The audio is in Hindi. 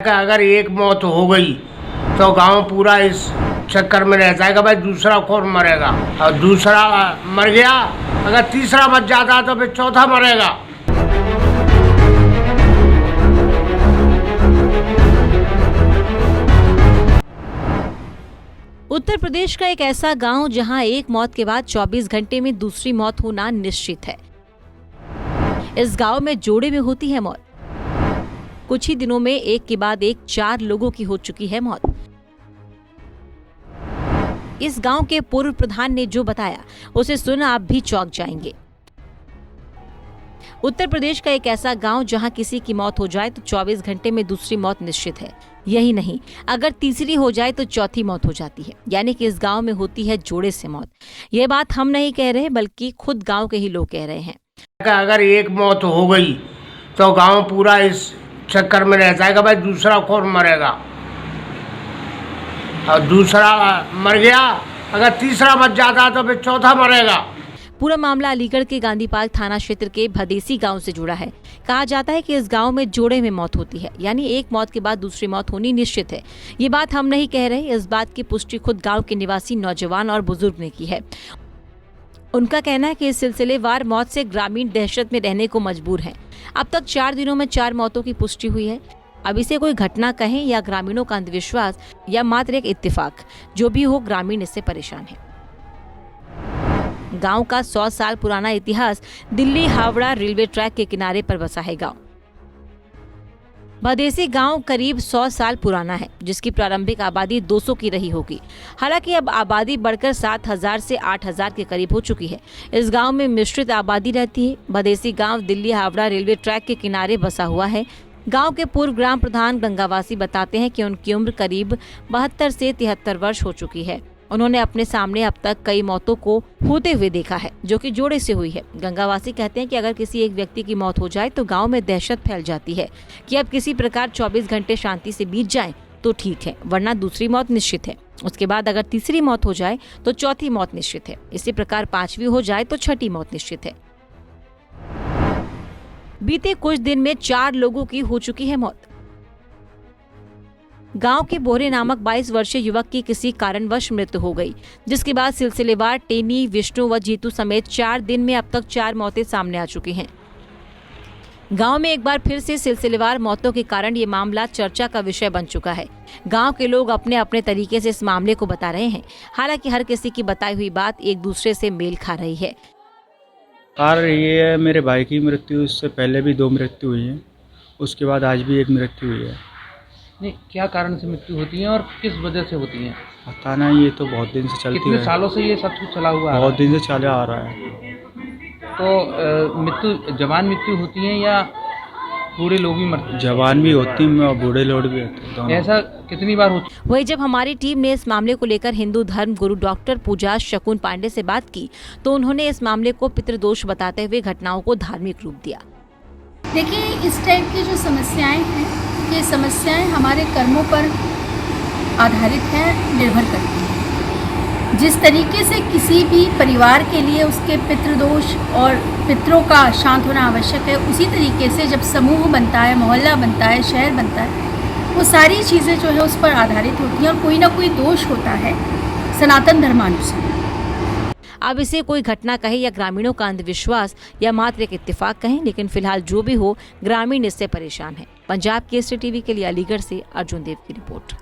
कि अगर एक मौत हो गई तो गांव पूरा इस चक्कर में रहता है कि भाई दूसरा कौन मरेगा, और दूसरा मर गया, अगर तीसरा बच जाता तो फिर चौथा मरेगा। उत्तर प्रदेश का एक ऐसा गांव जहां एक मौत के बाद 24 घंटे में दूसरी मौत होना निश्चित है। इस गांव में जोड़े में होती है मौत। कुछ ही दिनों में एक के बाद एक 4 लोगों की हो चुकी है मौत। इस गांव के पूर्व प्रधान ने जो बताया उसे सुन आप भी चौंक जाएंगे। उत्तर प्रदेश का एक ऐसा गांव जहां किसी की मौत हो जाए तो 24 घंटे में दूसरी मौत निश्चित है। यही नहीं, अगर तीसरी हो जाए तो चौथी मौत हो जाती है, यानी कि इस गांव में होती है जोड़े से मौत। ये बात हम नहीं कह रहे बल्कि खुद गांव के ही लोग कह रहे हैं। अगर एक मौत हो गई तो गांव पूरा इस चक्कर में रहता है कि भाई दूसरा कौन मरेगा, और दूसरा मर गया, अगर तीसरा बच जाता तो फिर चौथा मरेगा। पूरा मामला अलीगढ़ के गांधी पार्क थाना क्षेत्र के भदेसी गांव से जुड़ा है। कहा जाता है कि इस गांव में जोड़े में मौत होती है, यानी एक मौत के बाद दूसरी मौत होनी निश्चित है। ये बात हम नहीं कह रहे, इस बात की पुष्टि खुद गांव के निवासी नौजवान और बुजुर्ग ने की है। उनका कहना है कि इस सिलसिलेवार मौत से ग्रामीण दहशत में रहने को मजबूर हैं। अब तक 4 दिनों में 4 मौतों की पुष्टि हुई है। अब इसे कोई घटना कहें या ग्रामीणों का अंधविश्वास या मात्र एक इत्तेफाक, जो भी हो ग्रामीण इससे परेशान है। गांव का 100 साल पुराना इतिहास दिल्ली हावड़ा रेलवे ट्रैक के किनारे पर बसा है गांव। भदेसी गांव करीब 100 साल पुराना है, जिसकी प्रारंभिक आबादी 200 की रही होगी। हालांकि अब आबादी बढ़कर 7000 से 8000 के करीब हो चुकी है। इस गांव में मिश्रित आबादी रहती है। भदेसी गांव दिल्ली हावड़ा रेलवे ट्रैक के किनारे बसा हुआ है। गांव के पूर्व ग्राम प्रधान गंगावासी बताते हैं कि उनकी उम्र करीब 72 से 73 वर्ष हो चुकी है। उन्होंने अपने सामने अब तक कई मौतों को होते हुए देखा है, जो कि जोड़े से हुई है। गंगावासी कहते हैं कि अगर किसी एक व्यक्ति की मौत हो जाए तो गांव में दहशत फैल जाती है कि अब किसी प्रकार 24 घंटे शांति से बीत जाएं तो ठीक है, वरना दूसरी मौत निश्चित है। उसके बाद अगर तीसरी मौत हो जाए तो चौथी मौत निश्चित है। इसी प्रकार 5वीं हो जाए तो छठी मौत निश्चित है। बीते कुछ दिन में 4 लोगों की हो चुकी है मौत। गांव के बोहरे नामक 22 वर्षीय युवक की किसी कारणवश मृत्यु हो गई, जिसके बाद सिलसिलेवार टेनी, विष्णु व जीतू समेत 4 दिन में अब तक 4 मौतें सामने आ चुकी हैं। गांव में एक बार फिर से सिलसिलेवार मौतों के कारण ये मामला चर्चा का विषय बन चुका है। गांव के लोग अपने अपने तरीके से इस मामले को बता रहे हैं। हालांकि हर किसी की बताई हुई बात एक दूसरे से मेल खा रही है। ये है, मेरे भाई की मृत्यु, इससे पहले भी 2 मृत्यु हुई है, उसके बाद आज भी एक मृत्यु हुई है। नहीं, क्या कारण से मृत्यु होती है और किस वजह से होती है? पता नहीं, ये तो बहुत दिन से चलती है। कितने सालों से ये सब कुछ चला हुआ है? बहुत दिन से चला आ रहा है। तो मृत्यु जवान मृत्यु होती है या बूढ़े लोग भी मरते हैं? जवान भी होती है और बूढ़े लोग भी होते हैं। ऐसा कितनी बार होता है? वही जब हमारी टीम ने इस मामले को लेकर हिंदू धर्म गुरु डॉक्टर पूजा शकुन पांडे से बात की तो उन्होंने इस मामले को पितृदोष बताते हुए घटनाओं को धार्मिक रूप दिया। देखिए, इस टाइप की जो समस्याएं हैं, ये समस्याएं हमारे कर्मों पर आधारित हैं, निर्भर करती हैं। जिस तरीके से किसी भी परिवार के लिए उसके पितृदोष और पितरों का शांत होना आवश्यक है, उसी तरीके से जब समूह बनता है, मोहल्ला बनता है, शहर बनता है, वो सारी चीज़ें जो है उस पर आधारित होती हैं और कोई ना कोई दोष होता है सनातन धर्मानुसार। अब इसे कोई घटना कहे या ग्रामीणों का अंधविश्वास या मात्र एक इत्तेफाक कहें, लेकिन फिलहाल जो भी हो ग्रामीण इससे परेशान है। पंजाब केसरी टीवी के लिए अलीगढ़ से अर्जुन देव की रिपोर्ट।